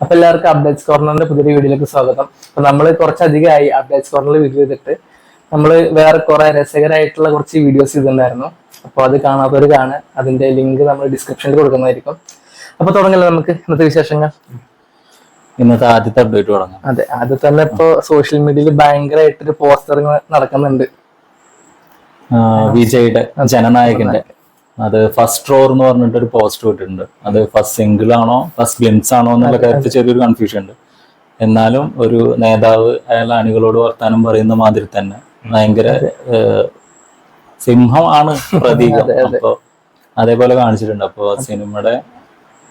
അപ്പൊ എല്ലാവർക്കും അപ്ഡേറ്റ്സ് കോർണറിന്റെ പുതിയൊരു വീഡിയോയിലേക്ക് സ്വാഗതം. അപ്പൊ നമ്മൾ കുറച്ചധികമായി അപ്ഡേറ്റ്സ് കോർണറിൽ വീഡിയോ ചെയ്തിട്ട് നമ്മൾ വേറെ കുറെ രസകരമായിട്ടുള്ള കുറച്ച് വീഡിയോസ് ചെയ്തിട്ടുണ്ടായിരുന്നു. അപ്പോൾ അത് കാണാത്തവർ കാണുക, അതിന്റെ ലിങ്ക് നമ്മൾ ഡിസ്ക്രിപ്ഷനിൽ കൊടുക്കുന്നതായിരിക്കും. അപ്പൊ തുടങ്ങല്ലോ നമുക്ക് ഇന്നത്തെ വിശേഷങ്ങൾ. ഇന്നത്തെ ആദ്യത്തെ അപ്ഡേറ്റ് തുടങ്ങാം. അതെ, അത് തന്നെ ഇപ്പൊ സോഷ്യൽ മീഡിയയിൽ ഭയങ്കരമായിട്ടൊരു പോസ്റ്ററിങ് നടക്കുന്നുണ്ട്. വിജയുടെ ജനനായകന്റെ അത് ഫസ്റ്റ് റോർ എന്ന് പറഞ്ഞിട്ട് ഒരു പോസ്റ്റർ ഇട്ടിട്ടുണ്ട്. അത് ഫസ്റ്റ് സിംഗിൾ ആണോ ഫസ്റ്റ് ഗ്ലിംസ് ആണോ എന്നുള്ള കാര്യത്തിൽ ചെറിയൊരു കൺഫ്യൂഷൻ ഉണ്ട്. എന്നാലും ഒരു നേതാവ് അയാൾ അണികളോട് വർത്താനം പറയുന്ന മാതിരി തന്നെ ഭയങ്കര സിംഹമാണ് പ്രതീകം. അപ്പൊ അതേപോലെ കാണിച്ചിട്ടുണ്ട്. അപ്പൊ സിനിമയുടെ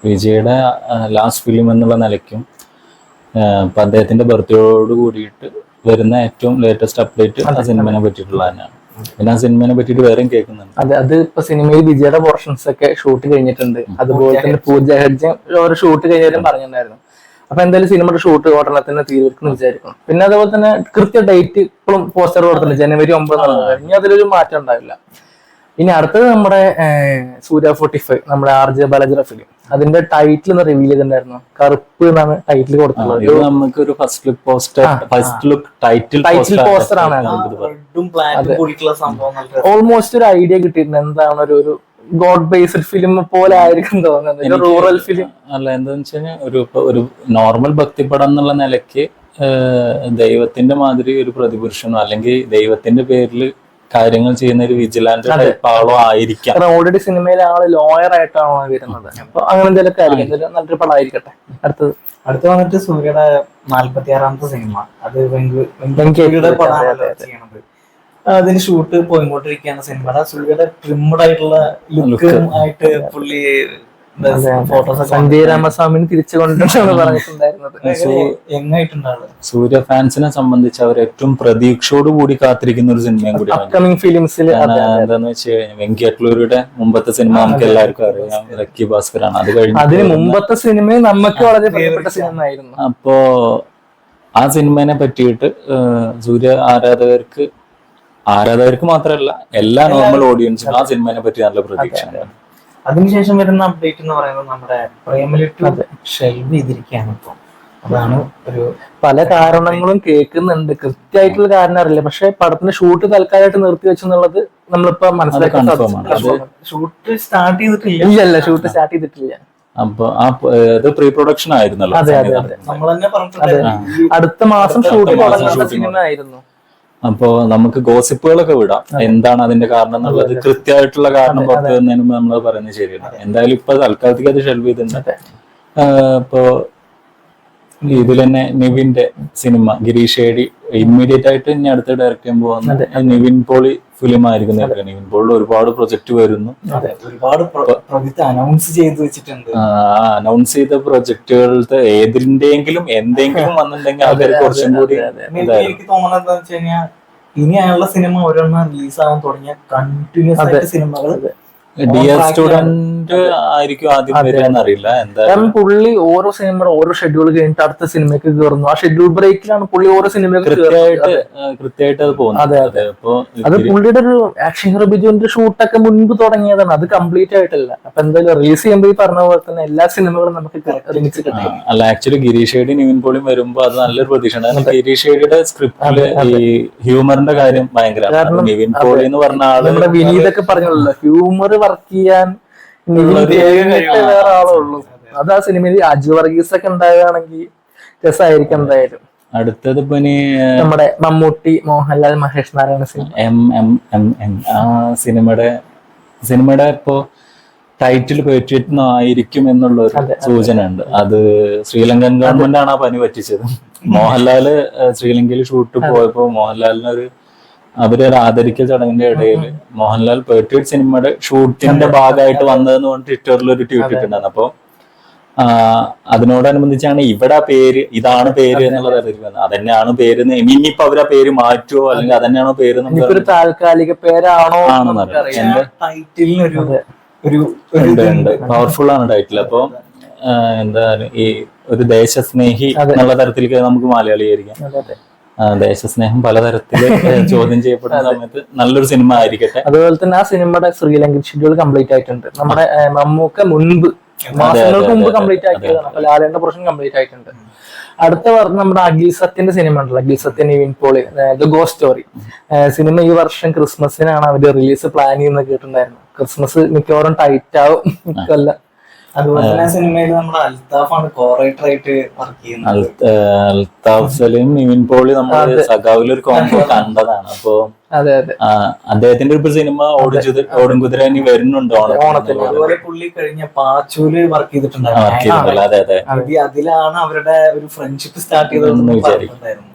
വിജയുടെ ലാസ്റ്റ് ഫിലിം എന്നുള്ള നിലയ്ക്കും ഇപ്പൊ അദ്ദേഹത്തിന്റെ ബർത്ത്ഡേയോട് കൂടിയിട്ട് വരുന്ന ഏറ്റവും ലേറ്റസ്റ്റ് അപ്ഡേറ്റ് ആ സിനിമനെ പറ്റിയിട്ടുള്ള തന്നെയാണ്. പിന്നെ ആ സിനിമനെ പറ്റിയിട്ട് വേറെയും കേൾക്കുന്നുണ്ട്. അതെ, അത് ഇപ്പൊ സിനിമയിൽ വിജയുടെ പോർഷൻസ് ഒക്കെ ഷൂട്ട് കഴിഞ്ഞിട്ടുണ്ട്. അതുപോലെ തന്നെ പൂജ ഹെഡ്ജും ഒരു ഷൂട്ട് കഴിഞ്ഞാലും പറഞ്ഞിട്ടുണ്ടായിരുന്നു. അപ്പൊ എന്തായാലും സിനിമയുടെ ഷൂട്ട് ഉടനെ തന്നെ തീരുമാനിക്കുന്നു വിചാരിക്കണം. പിന്നെ അതേപോലെ തന്നെ കൃത്യ ഡേറ്റ് ഇപ്പോഴും പോസ്റ്റർ കൊടുത്തിട്ടുണ്ട്, January 9 ഇനി അതിലൊരു മാറ്റം ഉണ്ടാവില്ല. ഇനി അടുത്തത് നമ്മുടെ സൂര്യ 45 നമ്മുടെ RJ ബാലചന്ദ്ര ഫിലിം, അതിന്റെ ടൈറ്റിൽ ഒന്ന് റിവീൽ ചെയ്തിട്ടുണ്ടായിരുന്നു. കറുപ്പ് എന്നാണ് ടൈറ്റിൽ കൊടുത്തിട്ടുള്ളത്. നമുക്ക് ഒരു first look poster, first look title poster ആണ്. ഓൾമോസ്റ്റ് ഒരു ഐഡിയ കിട്ടിയിട്ടുണ്ട്. എന്താണ് ഒരു ഗോഡ് ബേസ്ഡ് ഫിലിം പോലെ ആയിരിക്കും തോന്നുന്നത്, റൂറൽ ഫിലിം അല്ല. എന്താന്ന് വെച്ച് കഴിഞ്ഞാൽ ഒരു നോർമൽ ഭക്തിപടം എന്നുള്ള നിലയ്ക്ക് ദൈവത്തിന്റെ മാതിരി ഒരു പ്രതിപുരുഷനോ അല്ലെങ്കിൽ ദൈവത്തിന്റെ പേരിൽ കാര്യങ്ങൾ ചെയ്യുന്ന ഒരു വിജിലാൻഡ് ടൈപ്പ് ആളോ ആയിരിക്കാം. ഓൾറെഡി സിനിമയിലെ ആള് ലോയർ ആയിട്ടാണോ വരുന്നത്. അപ്പൊ അങ്ങനെ എന്തെങ്കിലും ആയിരിക്കും. നല്ലൊരു പടം ആയിരിക്കട്ടെ. അടുത്ത് വന്നിട്ട് സൂര്യയുടെ 46ാമത്തെ സിനിമ. അത് അതിന് ഷൂട്ട് പോയിക്കൊണ്ടിരിക്കുകയാണ്. സിനിമയുടെ സൂര്യയുടെ ട്രിമ്മഡ് ആയിട്ടുള്ള ലുക്ക് ആയിട്ട് പുള്ളി സഞ്ജയ് രാമസ്വാമിന് തിരിച്ചു കൊണ്ടുവന്നാണ് പറഞ്ഞിട്ടുണ്ടായിരുന്നത്. സൂര്യ ഫാൻസിനെ സംബന്ധിച്ച് അവർ ഏറ്റവും പ്രതീക്ഷയോട് കൂടി കാത്തിരിക്കുന്ന ഒരു സിനിമയും കൂടിയാണ് അപ്കമിങ് ഫിലിംസിൽ. എന്താന്ന് വെച്ച് കഴിഞ്ഞാൽ വെങ്കി അട്ലൂരിയുടെ മുമ്പത്തെ സിനിമ നമുക്ക് എല്ലാവർക്കും അറിയാം, ലക്കി ഭാസ്കറാണ്. അത് കഴിഞ്ഞ് അതിന് മുമ്പത്തെ സിനിമ നമുക്ക് വളരെ പ്രിയപ്പെട്ട സിനിമ ആയിരുന്നു. അപ്പോ ആ സിനിമനെ പറ്റിയിട്ട് സൂര്യ ആരാധകർക്ക് മാത്രമല്ല എല്ലാ നോർമൽ ഓഡിയൻസിനും ആ സിനിമനെ പറ്റി നല്ല പ്രതീക്ഷയാണ്. അതിനുശേഷം വരുന്ന അപ്ഡേറ്റ് എന്ന് പറയുന്നത് നമ്മുടെ പ്രേമലിട്ട് ഷെൽവ് ചെയ്തിരിക്കുകയാണ്. ഇപ്പൊ അതാണ് ഒരു പല കാരണങ്ങളും കേൾക്കുന്നുണ്ട്. കൃത്യമായിട്ടുള്ള കാരണം അറിയില്ല. പക്ഷെ പടത്തിന്റെ ഷൂട്ട് തൽക്കാലമായിട്ട് നിർത്തി വെച്ചെന്നുള്ളത് നമ്മളിപ്പോ മനസ്സിലാക്കാൻ ഷൂട്ട് സ്റ്റാർട്ട് ചെയ്തിട്ടില്ല. ഇല്ല, ഷൂട്ട് സ്റ്റാർട്ട് ചെയ്തിട്ടില്ല. അപ്പൊ അത് പ്രീ പ്രൊഡക്ഷൻ ആയിരുന്നല്ലോ. നമ്മൾ തന്നെ പറഞ്ഞിട്ടുണ്ട് അടുത്ത മാസം ഷൂട്ട് തുടങ്ങുന്ന സിനിമ ആയിരുന്നു. അപ്പോ നമുക്ക് ഗോസിപ്പുകളൊക്കെ വിടാം, എന്താണ് അതിന്റെ കാരണം എന്നുള്ളത്. കൃത്യമായിട്ടുള്ള കാരണം പുറത്തു വന്നതിന് മുമ്പ് നമ്മൾ പറയുന്നത് ശരിയല്ല. എന്തായാലും ഇപ്പൊ തൽക്കാലത്തേക്ക് അത് ഷെൽവ് ചെയ്തിട്ടുണ്ട്. ഇപ്പോ ഇതിൽ തന്നെ നിവിന്റെ സിനിമ ഗിരീഷ് ഷേഡി ഇമ്മീഡിയറ്റ് ആയിട്ട് ഇനി അടുത്ത് ഡയറക്ട് ചെയ്യാൻ പോകുന്ന നിവിൻ പോളി ഫിലിം ആയിരിക്കും. നിവിൻ പോളിൽ ഒരുപാട് പ്രൊജക്ട് വരുന്നു, ഒരുപാട് പ്രൊജക്ട് അനൗൺസ് ചെയ്ത് വെച്ചിട്ടുണ്ട്. അനൗൺസ് ചെയ്ത പ്രൊജക്ടുകളുടെ ഏതിന്റെയെങ്കിലും എന്തെങ്കിലും വന്നിട്ടുണ്ടെങ്കിൽ അത് കുറച്ചും കൂടി എനിക്ക് തോന്നുന്നത് എന്താ വെച്ച് കഴിഞ്ഞാൽ ഇനിയുള്ള സിനിമ ഒരെണ്ണം റിലീസ് ആവാൻ തുടങ്ങിയ കണ്ടിന്യൂസ് ആയിട്ട് സിനിമകൾ ഡിയർ സ്റ്റുഡന്റ് ആയിരിക്കും ആദ്യം വരികയെന്നറിയില്ല. കാരണം പുള്ളി ഓരോ സിനിമയുടെ ഓരോ ഷെഡ്യൂൾ കഴിഞ്ഞിട്ട് അടുത്ത സിനിമയ്ക്ക് കയറുന്നു. ആ ഷെഡ്യൂൾ ബ്രേക്കിലാണ് പുള്ളി ഓരോ സിനിമയ്ക്ക് കൃത്യമായിട്ട് അത് പോകുന്നത്. അതെ, അത് പുള്ളിയുടെ ഒരു ആക്ഷൻ ഹീറോ ബിജുവിന്റെ ഷൂട്ടൊക്കെ മുൻപ് തുടങ്ങിയതാണ്. അത് കംപ്ലീറ്റ് ആയിട്ടില്ല. അപ്പൊ എന്തായാലും റിലീസ് ചെയ്യുമ്പോൾ ഈ പറഞ്ഞ പോലെ തന്നെ എല്ലാ സിനിമകളും നമുക്ക് ഒരുമിച്ച് കിട്ടും. അല്ല, ആക്ച്വലി ഗിരീഷ് ഷേഡി നിവിൻ പോളിയും വരുമ്പോ അത് നല്ലൊരു പ്രതീക്ഷയാണ്. ഗിരീഷ് ഷേഡിയുടെ സ്ക്രിപ്റ്റില് ഈ ഹ്യൂമറിന്റെ കാര്യം ഭയങ്കര. നിവിൻ പോളി എന്ന് പറഞ്ഞ ആള് നമ്മുടെ വിനീതൊക്കെ പറഞ്ഞല്ലോ, ഹ്യൂമർ വർക്ക് ചെയ്യാൻ വേറെ ആളുള്ളൂ. അത് ആ സിനിമയിൽ അജു വർഗീസ് ഒക്കെ ഉണ്ടാവുകയാണെങ്കിൽ രസമായിരിക്കും എന്തായാലും. അടുത്തത് ഇപ്പൊ നമ്മുടെ മമ്മൂട്ടി, മോഹൻലാൽ, മഹേഷ് നാരായണ സിനിമ. ആ സിനിമയുടെ ഇപ്പോ ടൈറ്റിൽ പേറ്റിട്ടുന്നായിരിക്കും എന്നുള്ള ഒരു സൂചന ഉണ്ട്. അത് ശ്രീലങ്കൻ ഗവൺമെന്റ് ആണ് ആ പനി പറ്റിച്ചത്. മോഹൻലാല് ശ്രീലങ്കയിൽ ഷൂട്ട് പോയപ്പോ മോഹൻലാലിനൊരു അവരൊരു ആദരിക്കൽ ചടങ്ങിന്റെ ഇടയിൽ മോഹൻലാൽ പേർട്ടിഡ് സിനിമയുടെ ഷൂട്ടിന്റെ ഭാഗമായിട്ട് വന്നതെന്ന് പറഞ്ഞ് ട്വിറ്ററിൽ ഒരു ട്വീറ്റ് ഇട്ടുണ്ടായിരുന്നു. അപ്പൊ അതിനോടനുബന്ധിച്ചാണ് ഇവിടെ പേര് ഇതാണ് പേര് എന്നുള്ള തരത്തിൽ വന്നത്. അതന്നെയാണ് പേര്. ഇനിയിപ്പോ അവരാ പേര് മാറ്റുമോ അല്ലെങ്കിൽ അതന്നെയാണോ പേര് താൽക്കാലിക പേരാണോ എന്റെ പവർഫുൾ ആണ് ടൈറ്റിൽ. അപ്പൊ എന്താ ഈ ഒരു ദേശസ്നേഹി എന്നുള്ള തരത്തിലേക്ക് നമുക്ക് മലയാളീകരിക്കാം. ദേശസ്നേഹം പലതരത്തില് ചോദ്യം ചെയ്യപ്പെടുന്ന സമയത്ത് നല്ലൊരു സിനിമ ആയിരിക്കട്ടെ. അതുപോലെ തന്നെ ആ സിനിമയുടെ ശ്രീലങ്കൻ ഷെഡ്യൂൾ കംപ്ലീറ്റ് ആയിട്ടുണ്ട്. നമ്മുടെ മമ്മൂക്ക മുൻപ് മാസങ്ങൾക്ക് മുമ്പ് കംപ്ലീറ്റ് ആക്കിയതാണ്. അപ്പൊ ലാലേട്ടന്റെ പോർഷൻ കംപ്ലീറ്റ് ആയിട്ടുണ്ട്. അടുത്ത പറഞ്ഞ നമ്മുടെ അഖിൽ സത്യന്റെ സിനിമ ഉണ്ടല്ലോ, Akhil Sathyan Nivin Pauly, the ghost story cinema ഈ വർഷം ക്രിസ്മസിനാണ് അവര് റിലീസ് പ്ലാൻ ചെയ്യുന്നത് കേട്ടിട്ടുണ്ടായിരുന്നു. ക്രിസ്മസ് മിക്കവാറും ടൈറ്റ് ആവും കൊല്ലം. അതുപോലെ തന്നെ സിനിമയിൽ നമ്മുടെ അൽത്താഫാണ് കോറേറ്റർ ആയിട്ട് വർക്ക് ചെയ്യുന്നത്. അൽത്താഫ് സലീം നിവിൻ പോളി നമ്മള് സഖാവിലൊരു കോംബോ കണ്ടതാണ്. അപ്പൊ അതെ അതെ അദ്ദേഹത്തിന്റെ ഒരു സിനിമ ഓടുംകുതിര ഇനി വരുന്നുണ്ട് ഓണത്തിന്. അതുപോലെ പുള്ളി കഴിഞ്ഞ പാച്ചൂല് വർക്ക് ചെയ്തിട്ടുണ്ടായിരുന്നു. അതെ അതെ അതിലാണ് അവരുടെ ഒരു ഫ്രണ്ട്ഷിപ്പ് സ്റ്റാർട്ട് ചെയ്തതെന്ന് വിചാരിക്കുന്നുണ്ടായിരുന്നു.